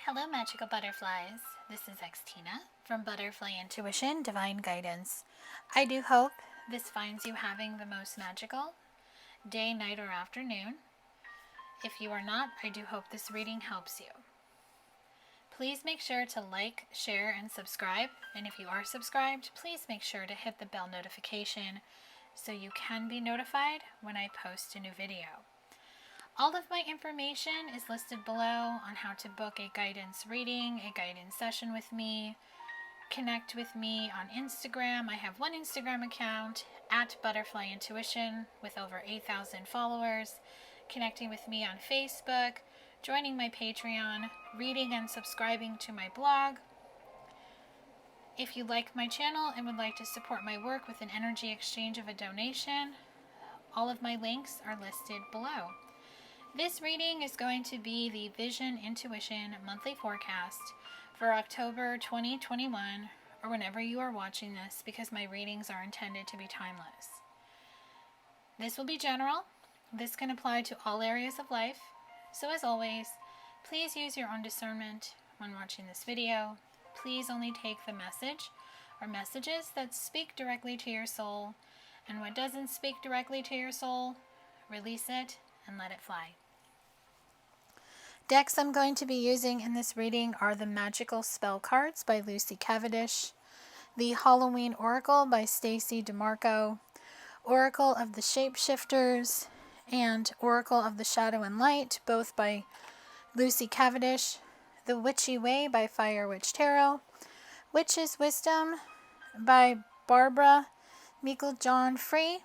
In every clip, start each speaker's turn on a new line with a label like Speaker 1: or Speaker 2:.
Speaker 1: Hello, magical butterflies. This is Xtina from Butterfly Intuition, Divine Guidance. I do hope this finds you having the most magical day, night, or afternoon. If you are not, I do hope this reading helps you. Please make sure to like, share, and subscribe. And if you are subscribed, please make sure to hit the bell notification so you can be notified when I post a new video. All of my information is listed below on how to book a guidance reading, a guidance session with me. Connect with me on Instagram. I have one Instagram account at Butterfly Intuition with over 8,000 followers. Connecting with me on Facebook, joining my Patreon, reading and subscribing to my blog. If you like my channel and would like to support my work with an energy exchange of a donation, all of my links are listed below. This reading is going to be the Vision Intuition monthly forecast for October 2021, or whenever you are watching this, because my readings are intended to be timeless. This will be general. This can apply to all areas of life. So as always, please use your own discernment when watching this video. Please only take the message or messages that speak directly to your soul, and what doesn't speak directly to your soul, release it and let it fly. Decks I'm going to be using in this reading are the Magical Spell Cards by Lucy Cavendish, the Halloween Oracle by Stacy DeMarco, Oracle of the Shapeshifters, and Oracle of the Shadow and Light, both by Lucy Cavendish, The Witchy Way by Fire Witch Tarot, Witch's Wisdom by Barbara Meikle-John Free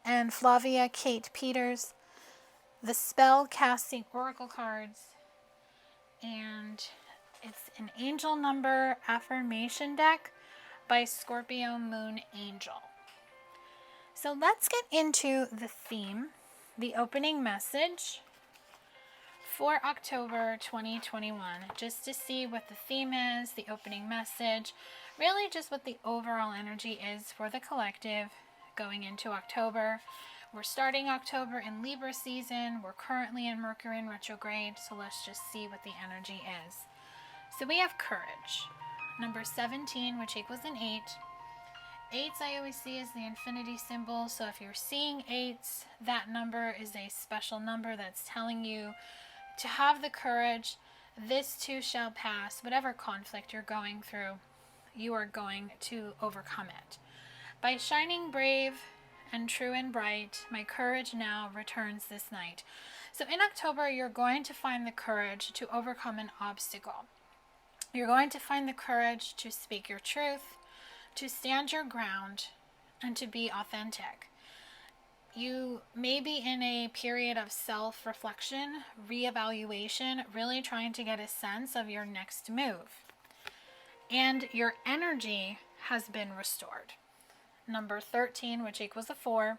Speaker 1: and Flavia Kate Peters, the Spell Casting Oracle Cards, and it's an angel number affirmation deck by Scorpio Moon Angel. So let's get into the theme, the opening message for October 2021, just to see what the theme is, the opening message, really just what the overall energy is for the collective going into October. We're starting October in Libra season. We're currently in Mercury in retrograde, so let's just see what the energy is. So we have courage, number 17, which equals an 8. 8s I always see as the infinity symbol, so if you're seeing 8s, that number is a special number that's telling you to have the courage. This too shall pass. Whatever conflict you're going through, you are going to overcome it. By shining brave and true and bright, my courage now returns this night. So in October, you're going to find the courage to overcome an obstacle. You're going to find the courage to speak your truth, to stand your ground, and to be authentic. You may be in a period of self-reflection, reevaluation, really trying to get a sense of your next move. And your energy has been restored. Number 13, which equals a 4.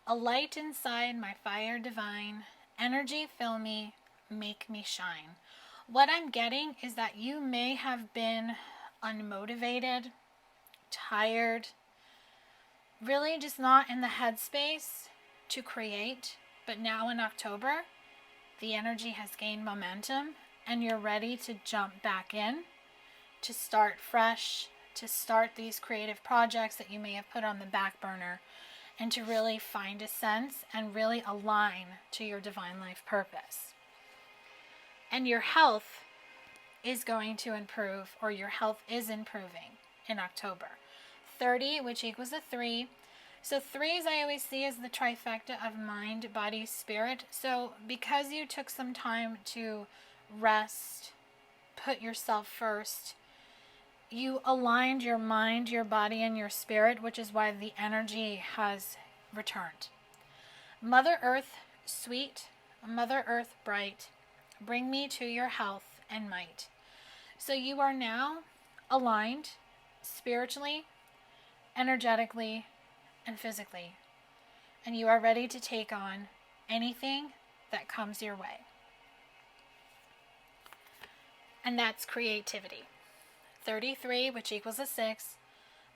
Speaker 1: A light inside my fire divine, energy fill me, make me shine. What I'm getting is that you may have been unmotivated, tired, really just not in the headspace to create, but now in October, the energy has gained momentum and you're ready to jump back in, to start fresh, to start these creative projects that you may have put on the back burner, and to really find a sense and really align to your divine life purpose. And your health is going to improve, or your health is improving in October. 30, which equals a 3. So 3s I always see as the trifecta of mind, body, spirit. So because you took some time to rest, put yourself first, you aligned your mind, your body, and your spirit, which is why the energy has returned. Mother Earth, sweet, Mother Earth, bright, bring me to your health and might. So you are now aligned spiritually, energetically, and physically, and you are ready to take on anything that comes your way. And that's creativity. 33, which equals a 6,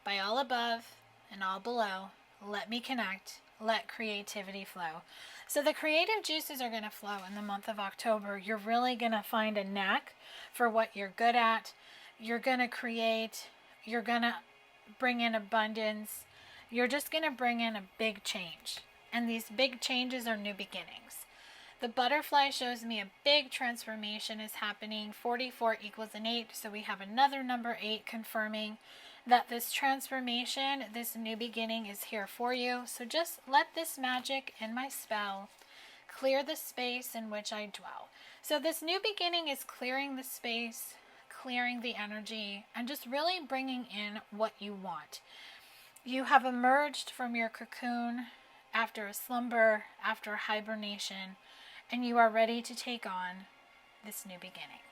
Speaker 1: by all above and all below, let me connect, let creativity flow. So the creative juices are going to flow in the month of October. You're really going to find a knack for what you're good at. You're going to create. You're going to bring in abundance. You're just going to bring in a big change. And these big changes are new beginnings. The butterfly shows me a big transformation is happening. 44 equals an 8. So we have another number 8 confirming that this transformation, this new beginning is here for you. So just let this magic in my spell clear the space in which I dwell. So this new beginning is clearing the space, clearing the energy, and just really bringing in what you want. You have emerged from your cocoon after a slumber, after hibernation, and you are ready to take on this new beginning.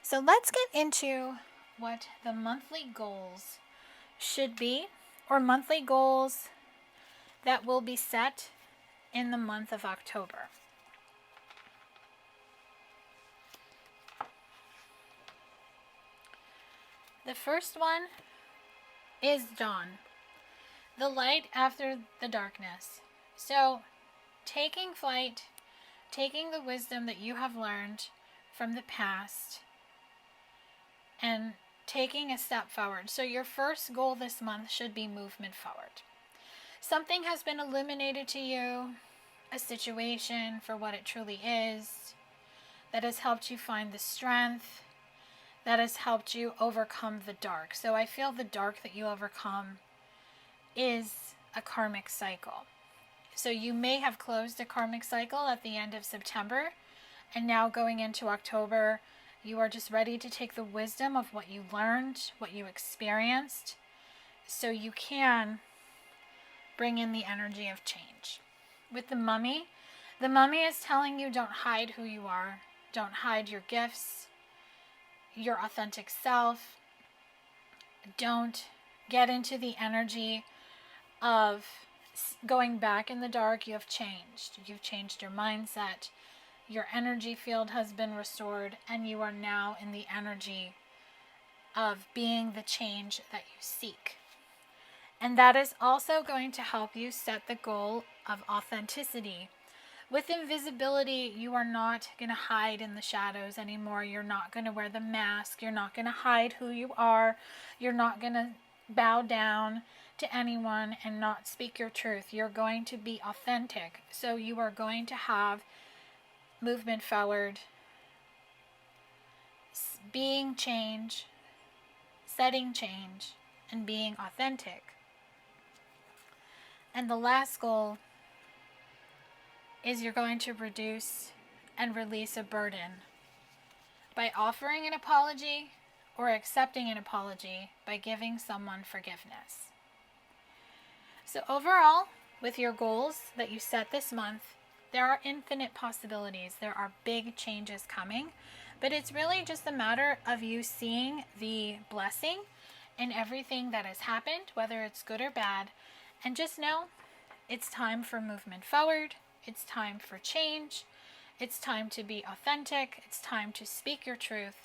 Speaker 1: So let's get into what the monthly goals should be, or monthly goals that will be set in the month of October. The first one is dawn, the light after the darkness. So taking flight, taking the wisdom that you have learned from the past, and taking a step forward. So your first goal this month should be movement forward. Something has been illuminated to you, a situation for what it truly is, that has helped you find the strength, that has helped you overcome the dark. So I feel the dark that you overcome is a karmic cycle. So you may have closed a karmic cycle at the end of September, and now going into October, you are just ready to take the wisdom of what you learned, what you experienced, so you can bring in the energy of change. With the mummy is telling you don't hide who you are, don't hide your gifts, your authentic self. Don't get into the energy of going back in the dark. You have changed. You've changed your mindset. Your energy field has been restored, and you are now in the energy of being the change that you seek. And that is also going to help you set the goal of authenticity. With invisibility, you are not going to hide in the shadows anymore. You're not going to wear the mask. You're not going to hide who you are. You're not going to bow down to anyone and not speak your truth. You're going to be authentic. So you are going to have movement forward, being change, setting change, and being authentic. And the last goal is you're going to reduce and release a burden by offering an apology or accepting an apology by giving someone forgiveness. So overall, with your goals that you set this month, there are infinite possibilities. There are big changes coming, but it's really just a matter of you seeing the blessing in everything that has happened, whether it's good or bad, and just know it's time for movement forward. It's time for change. It's time to be authentic. It's time to speak your truth.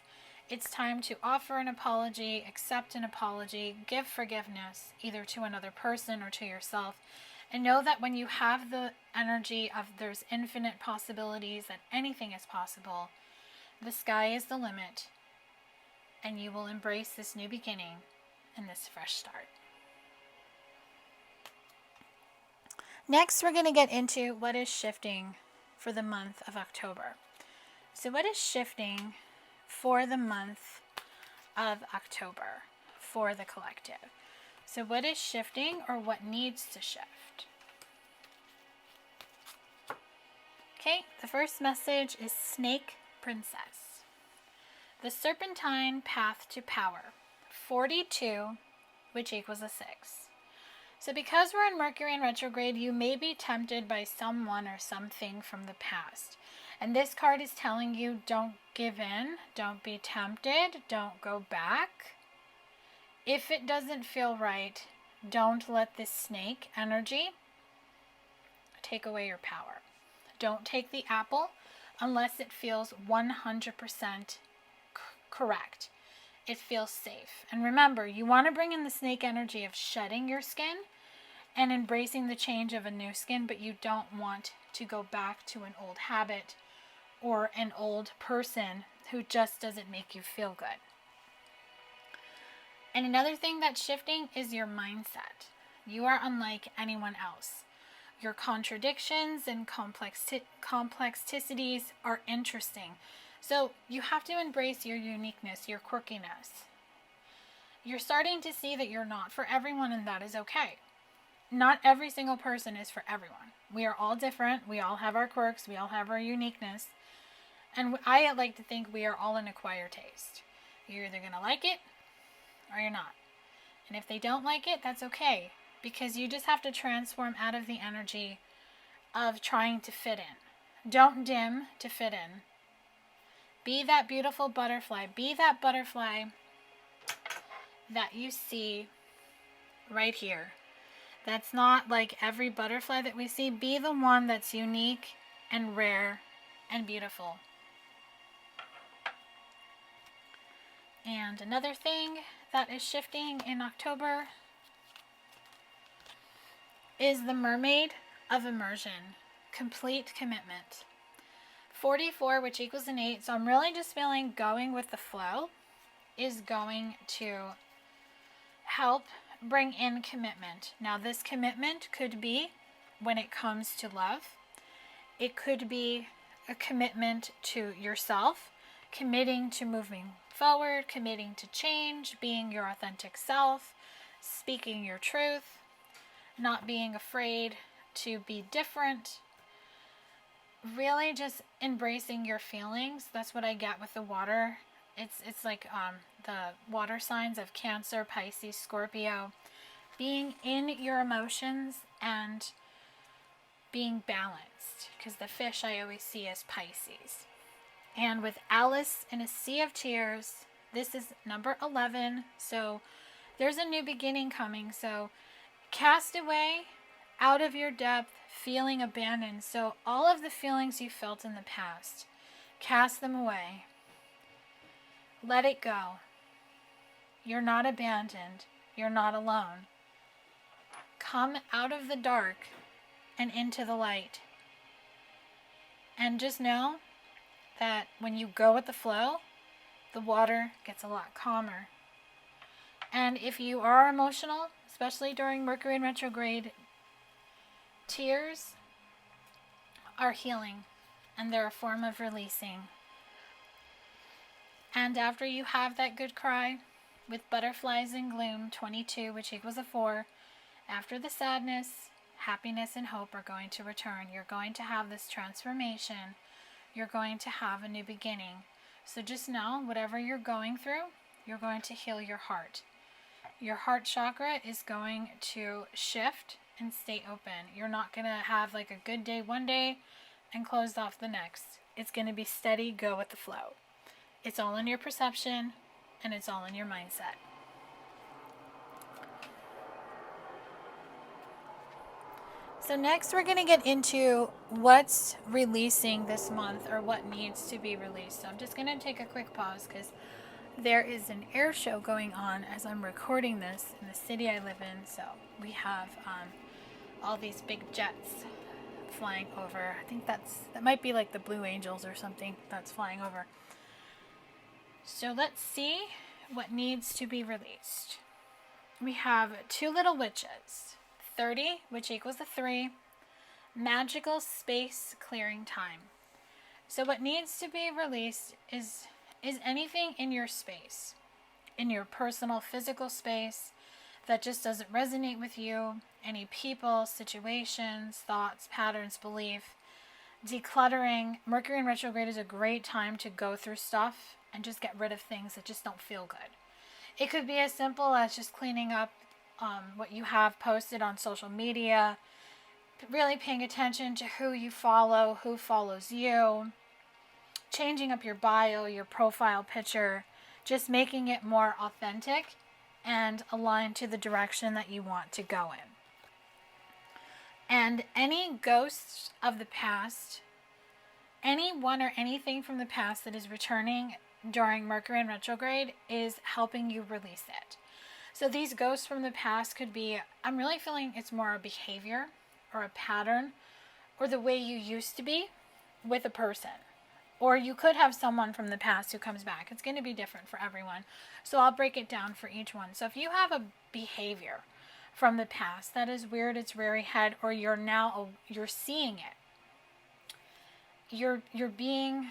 Speaker 1: It's time to offer an apology, accept an apology, give forgiveness, either to another person or to yourself. And know that when you have the energy of there's infinite possibilities, that anything is possible, the sky is the limit, and you will embrace this new beginning and this fresh start. Next, we're going to get into what is shifting for the month of October. So what is shifting for the month of October for the collective? So what is shifting, or what needs to shift? Okay, the first message is Snake Princess. The Serpentine Path to Power, 42, which equals a 6. So because we're in Mercury in retrograde, you may be tempted by someone or something from the past. And this card is telling you don't give in, don't be tempted, don't go back. If it doesn't feel right, don't let this snake energy take away your power. Don't take the apple unless it feels 100% correct. It feels safe. And remember, you want to bring in the snake energy of shedding your skin and embracing the change of a new skin, but you don't want to go back to an old habit or an old person who just doesn't make you feel good. And another thing that's shifting is your mindset. You are unlike anyone else. Your contradictions and complexities are interesting. So you have to embrace your uniqueness, your quirkiness. You're starting to see that you're not for everyone, and that is okay. Not every single person is for everyone. We are all different. We all have our quirks. We all have our uniqueness. And I like to think we are all an acquired taste. You're either going to like it or you're not. And if they don't like it, that's okay. Because you just have to transform out of the energy of trying to fit in. Don't dim to fit in. Be that beautiful butterfly. Be that butterfly that you see right here. That's not like every butterfly that we see. Be the one that's unique and rare and beautiful. And another thing that is shifting in October is the mermaid of immersion. Complete commitment. 44, which equals an 8. So I'm really just feeling going with the flow is going to help bring in commitment. Now, this commitment could be when it comes to love. It could be a commitment to yourself, committing to moving forward, committing to change, being your authentic self, speaking your truth, not being afraid to be different. Really just embracing your feelings. That's what I get with the water. It's like the water signs of Cancer, Pisces, Scorpio. Being in your emotions and being balanced. Because the fish I always see as Pisces. And with Alice in a Sea of Tears, this is number 11. So there's a new beginning coming. So cast away out of your depth, feeling abandoned. So all of the feelings you felt in the past, cast them away. Let it go. You're not abandoned. You're not alone. Come out of the dark and into the light. And just know that when you go with the flow, the water gets a lot calmer. And if you are emotional, especially during Mercury in retrograde, tears are healing, and they're a form of releasing. And after you have that good cry with butterflies and gloom, 22, which equals a 4, after the sadness, happiness and hope are going to return. You're going to have this transformation. You're going to have a new beginning. So just know, whatever you're going through, you're going to heal your heart. Your heart chakra is going to shift and stay open. You're not going to have like a good day one day and closed off the next. It's going to be steady, go with the flow. It's all in your perception and it's all in your mindset. So next we're going to get into what's releasing this month or what needs to be released. So I'm just going to take a quick pause because there is an air show going on as I'm recording this in the city I live in. So we have all these big jets flying over. I think that might be like the Blue Angels or something that's flying over. So let's see what needs to be released. We have two little witches. 30, which equals a 3. Magical space clearing time. So what needs to be released is anything in your space, in your personal physical space that just doesn't resonate with you, any people, situations, thoughts, patterns, belief. Decluttering. Mercury in retrograde is a great time to go through stuff and just get rid of things that just don't feel good. It could be as simple as just cleaning up what you have posted on social media, really paying attention to who you follow, who follows you, changing up your bio, your profile picture, just making it more authentic and aligned to the direction that you want to go in. And any ghosts of the past, anyone or anything from the past that is returning during Mercury in retrograde is helping you release it. So these ghosts from the past could be, I'm really feeling it's more a behavior or a pattern or the way you used to be with a person. Or you could have someone from the past who comes back. It's going to be different for everyone. So I'll break it down for each one. So if you have a behavior from the past that is weird, it's rearing its head, or you're seeing it, you're being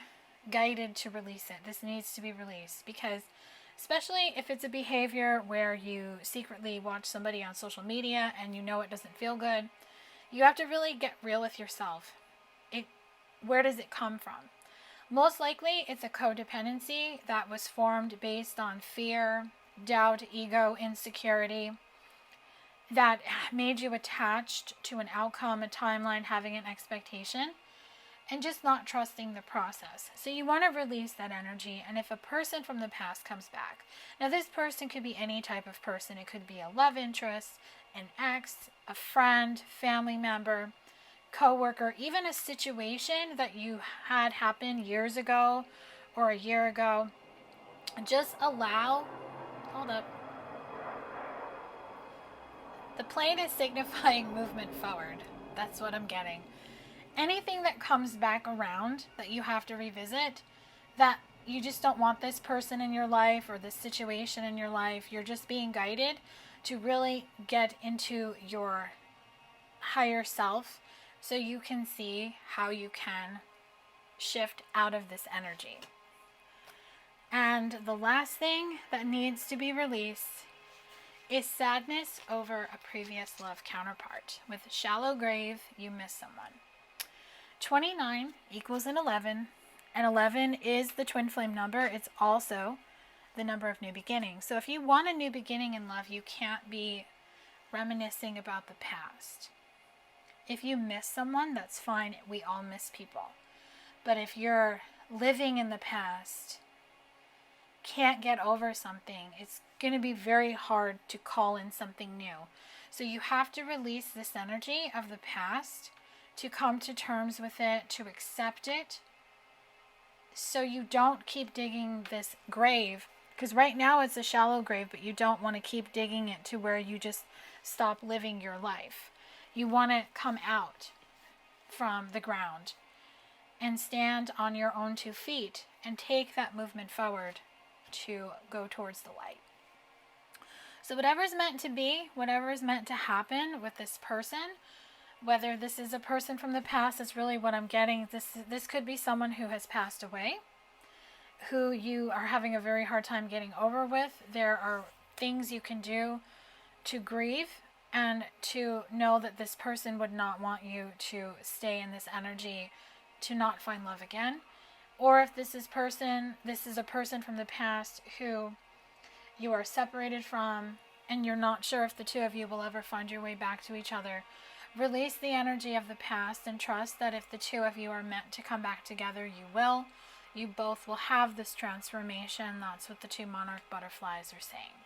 Speaker 1: guided to release it. This needs to be released, because especially if it's a behavior where you secretly watch somebody on social media and you know it doesn't feel good, you have to really get real with yourself. Where does it come from? Most likely it's a codependency that was formed based on fear, doubt, ego, insecurity, that made you attached to an outcome, a timeline, having an expectation, and just not trusting the process. So you want to release that energy. And if a person from the past comes back, now this person could be any type of person. It could be a love interest, an ex, a friend, family member, co-worker, even a situation that you had happen years ago or a year ago. Just allow, hold up. The plane is signifying movement forward. That's what I'm getting. Anything that comes back around that you have to revisit, that you just don't want this person in your life or this situation in your life, you're just being guided to really get into your higher self so you can see how you can shift out of this energy. And the last thing that needs to be released is sadness over a previous love counterpart. With shallow grave, you miss someone. 29 equals an 11, and 11 is the twin flame number. It's also the number of new beginnings. So if you want a new beginning in love, you can't be reminiscing about the past. If you miss someone, that's fine. We all miss people. But if you're living in the past, can't get over something, it's going to be very hard to call in something new. So you have to release this energy of the past, to come to terms with it, to accept it, so you don't keep digging this grave. Because right now it's a shallow grave, but you don't want to keep digging it to where you just stop living your life. You want to come out from the ground and stand on your own 2 feet and take that movement forward to go towards the light. So whatever is meant to be, whatever is meant to happen with this person, whether this is a person from the past, is really what I'm getting. This could be someone who has passed away, who you are having a very hard time getting over with. There are things you can do to grieve and to know that this person would not want you to stay in this energy, to not find love again. Or if this is a person from the past who you are separated from, and you're not sure if the two of you will ever find your way back to each other. Release the energy of the past and trust that if the two of you are meant to come back together, you will. You both will have this transformation. That's what the 2 monarch butterflies are saying.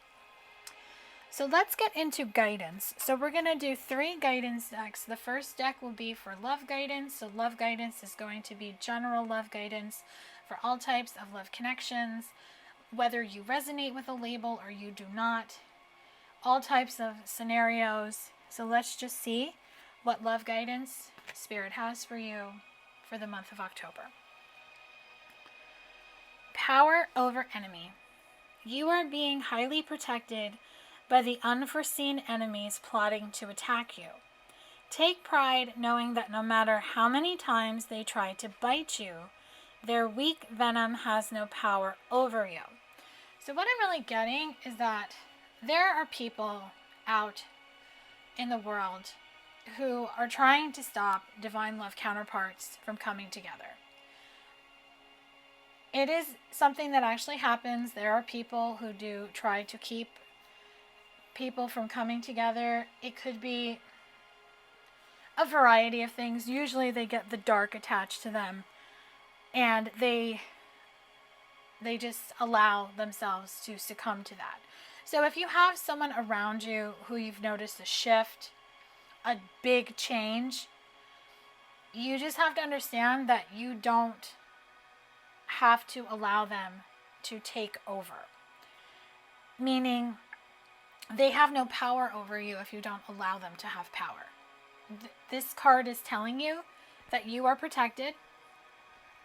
Speaker 1: So let's get into guidance. So we're going to do 3 guidance decks. The first deck will be for love guidance. So love guidance is going to be general love guidance for all types of love connections, whether you resonate with a label or you do not, all types of scenarios. So let's just see what love guidance Spirit has for you for the month of October. Power over enemy. You are being highly protected by the unforeseen enemies plotting to attack you. Take pride knowing that no matter how many times they try to bite you, their weak venom has no power over you. So what I'm really getting is that there are people out in the world who are trying to stop divine love counterparts from coming together. It is something that actually happens. There are people who do try to keep people from coming together. It could be a variety of things. Usually they get the dark attached to them, and they just allow themselves to succumb to that. So if you have someone around you who you've noticed a shift, a big change, you just have to understand that you don't have to allow them to take over. Meaning, they have no power over you if you don't allow them to have power. This card is telling you that you are protected,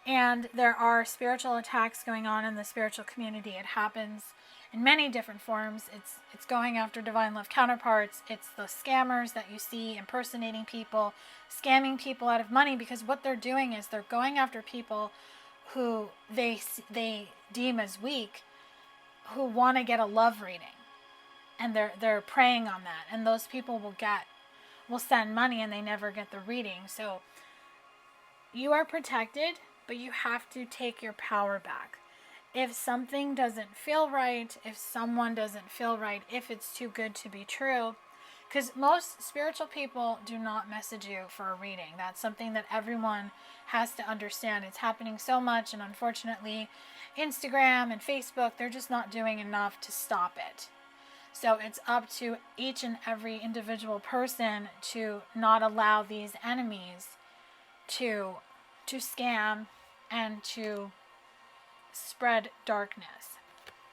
Speaker 1: and there are spiritual attacks going on in the spiritual community. It happens in many different forms. It's going after divine love counterparts. It's the scammers that you see impersonating people, scamming people out of money, because what they're doing is they're going after people who they deem as weak, who want to get a love reading, and they're preying on that, and those people will send money and they never get the reading. So you are protected, but you have to take your power back. If something doesn't feel right, if someone doesn't feel right, if it's too good to be true, because most spiritual people do not message you for a reading. That's something that everyone has to understand. It's happening so much, and unfortunately, Instagram and Facebook, they're just not doing enough to stop it. So it's up to each and every individual person to not allow these enemies to scam and to spread darkness.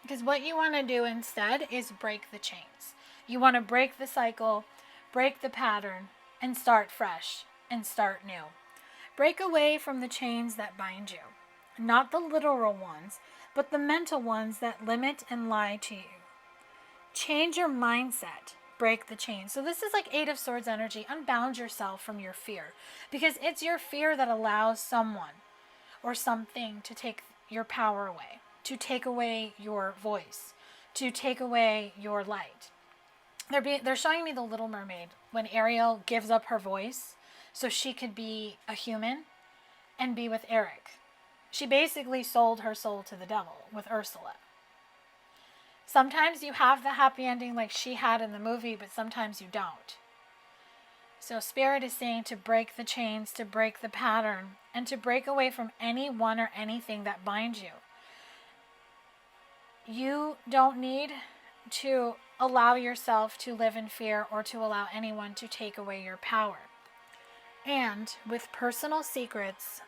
Speaker 1: Because what you want to do instead is break the chains. You want to break the cycle, break the pattern, and start fresh and start new. Break away from the chains that bind you. Not the literal ones, but the mental ones that limit and lie to you. Change your mindset. Break the chains. So this is like Eight of Swords energy. Unbound yourself from your fear. Because it's your fear that allows someone or something to take your power away, to take away your voice, to take away your light. They're showing me the Little Mermaid when Ariel gives up her voice so she could be a human and be with Eric. She basically sold her soul to the devil with Ursula. Sometimes you have the happy ending like she had in the movie, but sometimes you don't. So Spirit is saying to break the chains, to break the pattern, and to break away from anyone or anything that binds you. You don't need to allow yourself to live in fear or to allow anyone to take away your power. And with personal secrets,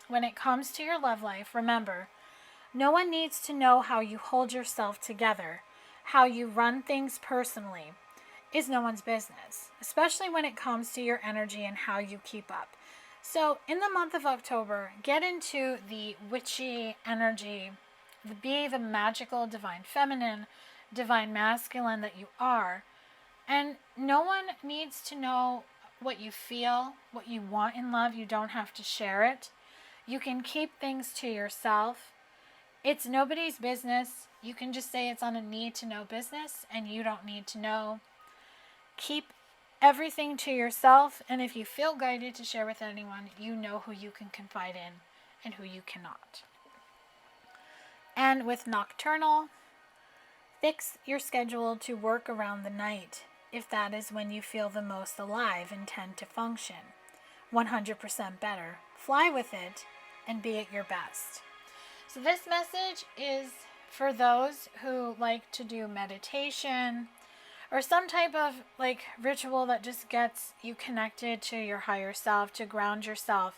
Speaker 1: when it comes to your love life, remember, no one needs to know how you hold yourself together, how you run things personally is no one's business, especially when it comes to your energy and how you keep up. So in the month of October, get into the witchy energy, be the magical, divine feminine, divine masculine that you are. And no one needs to know what you feel, what you want in love. You don't have to share it. You can keep things to yourself. It's nobody's business. You can just say it's on a need to know business and you don't need to know. Keep everything to yourself, and if you feel guided to share with anyone, you know who you can confide in and who you cannot. And with nocturnal, fix your schedule to work around the night if that is when you feel the most alive and tend to function 100% better. Fly with it and be at your best. So this message is for those who like to do meditation or some type of like ritual that just gets you connected to your higher self, to ground yourself.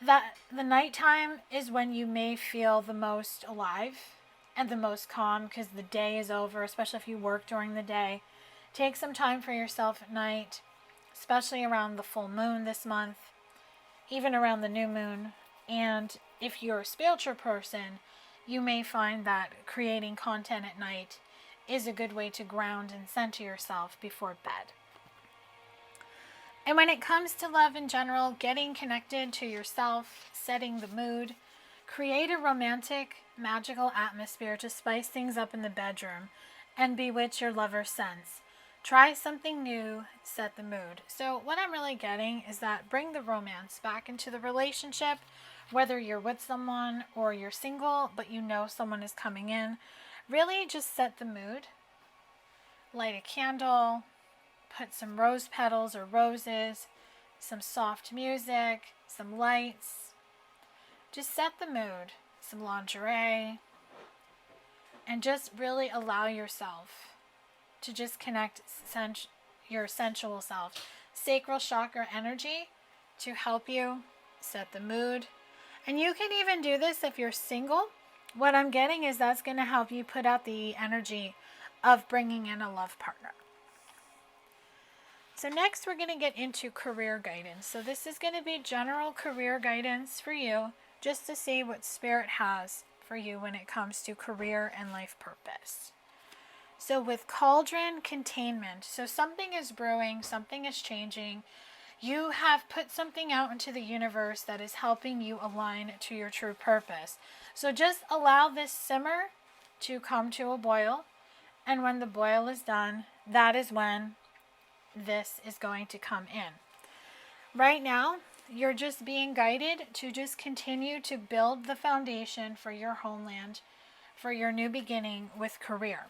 Speaker 1: That the nighttime is when you may feel the most alive and the most calm because the day is over, especially if you work during the day. Take some time for yourself at night, especially around the full moon this month, even around the new moon. And if you're a spiritual person, you may find that creating content at night is a good way to ground and center yourself before bed. And when it comes to love in general, getting connected to yourself, setting the mood, create a romantic, magical atmosphere to spice things up in the bedroom and bewitch your lover's sense. Try something new, set the mood. So what I'm really getting is that bring the romance back into the relationship, whether you're with someone or you're single, but you know someone is coming in. Really just set the mood. Light a candle, put some rose petals or roses, some soft music, some lights. Just set the mood. Some lingerie. And just really allow yourself to just connect your sensual self. Sacral chakra energy to help you set the mood. And you can even do this if you're single. What I'm getting is that's going to help you put out the energy of bringing in a love partner. So next we're going to get into career guidance. So this is going to be general career guidance for you, just to see what Spirit has for you when it comes to career and life purpose. So with cauldron containment, so something is brewing, something is changing. You have put something out into the universe that is helping you align to your true purpose. So just allow this simmer to come to a boil. And when the boil is done, that is when this is going to come in. Right now, you're just being guided to just continue to build the foundation for your homeland, for your new beginning with career.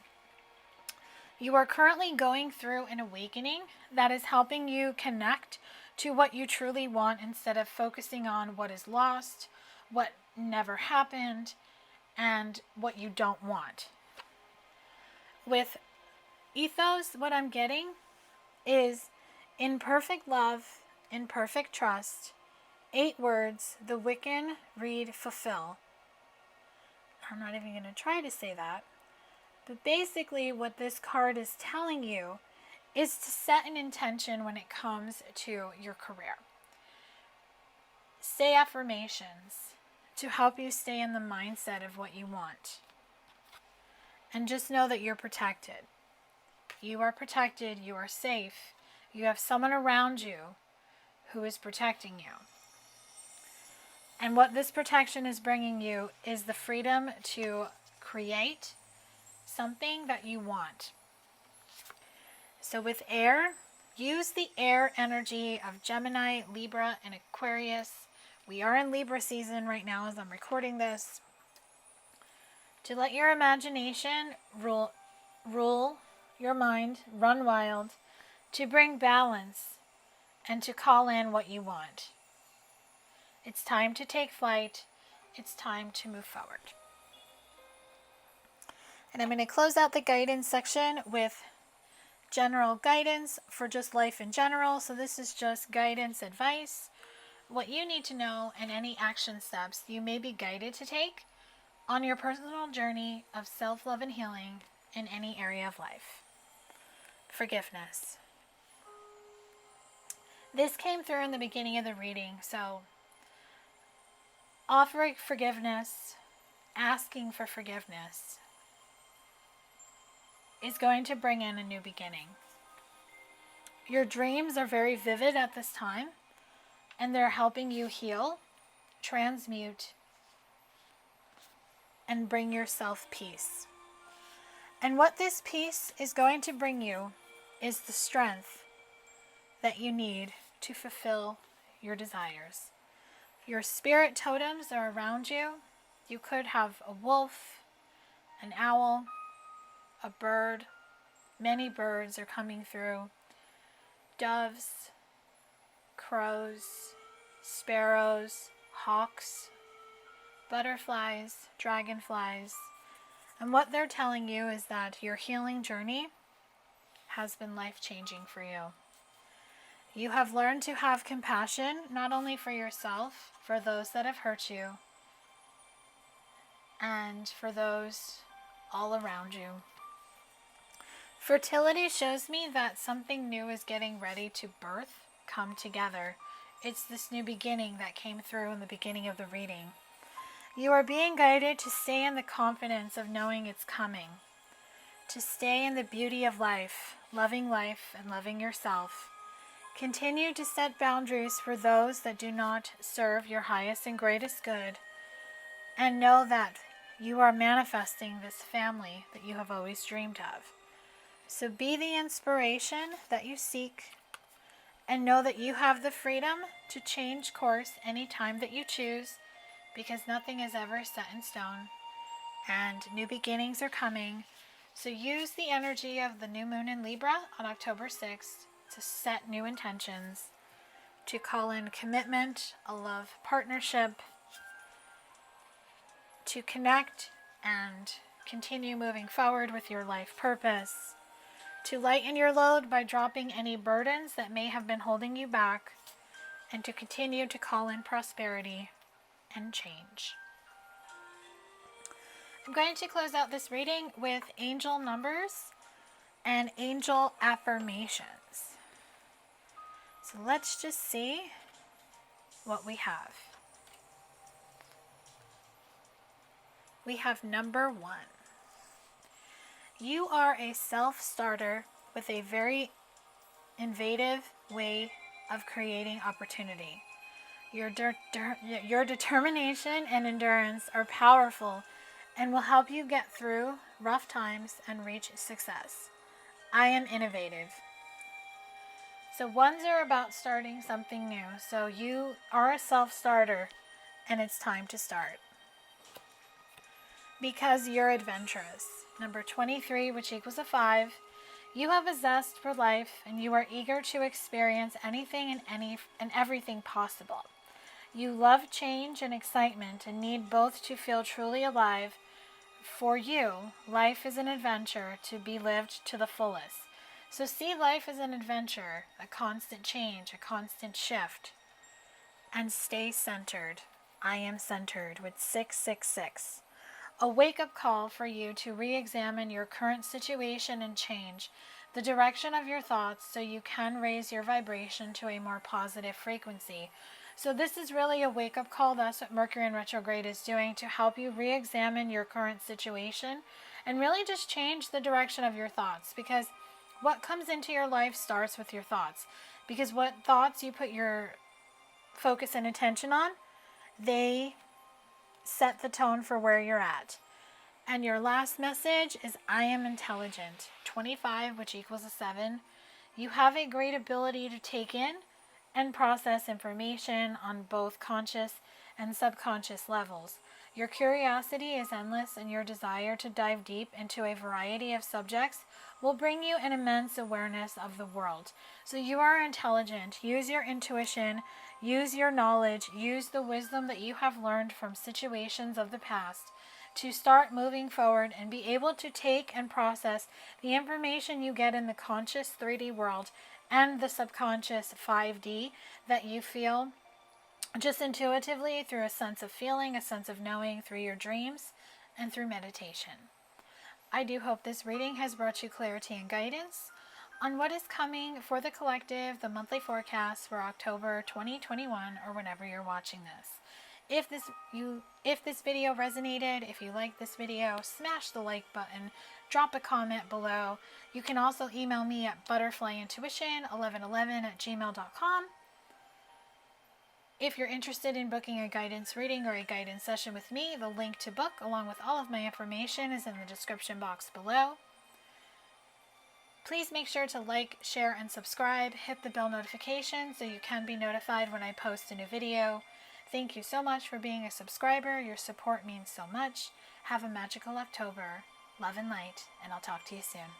Speaker 1: You are currently going through an awakening that is helping you connect to what you truly want instead of focusing on what is lost, what never happened, and what you don't want. With ethos, what I'm getting is in perfect love, in perfect trust, 8 words, the Wiccan read fulfill. I'm not even going to try to say that. But basically what this card is telling you is to set an intention when it comes to your career. Say affirmations to help you stay in the mindset of what you want. And just know that you're protected. You are protected, you are safe. You have someone around you who is protecting you. And what this protection is bringing you is the freedom to create something that you want. So with air, use the air energy of Gemini, Libra, and Aquarius. We are in Libra season right now as I'm recording this. To let your imagination rule your mind, run wild, to bring balance, and to call in what you want. It's time to take flight. It's time to move forward. And I'm going to close out the guidance section with general guidance for just life in general. So this is just guidance advice, what you need to know, and any action steps you may be guided to take on your personal journey of self-love and healing in any area of life. Forgiveness. This came through in the beginning of the reading. So offering forgiveness, asking for forgiveness, is going to bring in a new beginning. Your dreams are very vivid at this time, and they're helping you heal, transmute, and bring yourself peace. And what this peace is going to bring you is the strength that you need to fulfill your desires. Your spirit totems are around you. You could have a wolf, an owl, a bird. Many birds are coming through. Doves, crows, sparrows, hawks, butterflies, dragonflies. And what they're telling you is that your healing journey has been life-changing for you. You have learned to have compassion, not only for yourself, for those that have hurt you, and for those all around you. Fertility shows me that something new is getting ready to birth, come together. It's this new beginning that came through in the beginning of the reading. You are being guided to stay in the confidence of knowing it's coming, to stay in the beauty of life, and loving yourself. Continue to set boundaries for those that do not serve your highest and greatest good, and know that you are manifesting this family that you have always dreamed of. So be the inspiration that you seek, and know that you have the freedom to change course anytime that you choose, because nothing is ever set in stone, and new beginnings are coming. So use the energy of the new moon in Libra on October 6th to set new intentions, to call in commitment, a love partnership, to connect and continue moving forward with your life purpose, to lighten your load by dropping any burdens that may have been holding you back, and to continue to call in prosperity and change. I'm going to close out this reading with angel numbers and angel affirmations. So let's just see what we have. We have number 1. You are a self-starter with a very innovative way of creating opportunity. Your determination and endurance are powerful and will help you get through rough times and reach success. I am innovative. So ones are about starting something new. So you are a self-starter and it's time to start. Because you're adventurous. Number 23, which equals a 5. You have a zest for life and you are eager to experience anything and everything possible. You love change and excitement and need both to feel truly alive. For you, life is an adventure to be lived to the fullest. So see life as an adventure, a constant change, a constant shift. And stay centered. I am centered with 666. A wake-up call for you to re-examine your current situation and change the direction of your thoughts so you can raise your vibration to a more positive frequency. So this is really a wake-up call. That's what Mercury in retrograde is doing, to help you re-examine your current situation and really just change the direction of your thoughts, because what comes into your life starts with your thoughts. Because what thoughts you put your focus and attention on, they set the tone for where you're at. And your last message is I am intelligent. 25, which equals a 7. You have a great ability to take in and process information on both conscious and subconscious levels. Your curiosity is endless, and your desire to dive deep into a variety of subjects will bring you an immense awareness of the world. So you are intelligent. Use your intuition, use your knowledge, use the wisdom that you have learned from situations of the past to start moving forward and be able to take and process the information you get in the conscious 3D world and the subconscious 5D that you feel just intuitively through a sense of feeling, a sense of knowing, through your dreams and through meditation. I do hope this reading has brought you clarity and guidance on what is coming for the collective, the monthly forecast for October 2021, or whenever you're watching this. If this video resonated, if you like this video, smash the like button, drop a comment below. You can also email me at butterflyintuition1111@gmail.com. If you're interested in booking a guidance reading or a guidance session with me, the link to book along with all of my information is in the description box below. Please make sure to like, share, and subscribe. Hit the bell notification so you can be notified when I post a new video. Thank you so much for being a subscriber. Your support means so much. Have a magical October. Love and light, and I'll talk to you soon.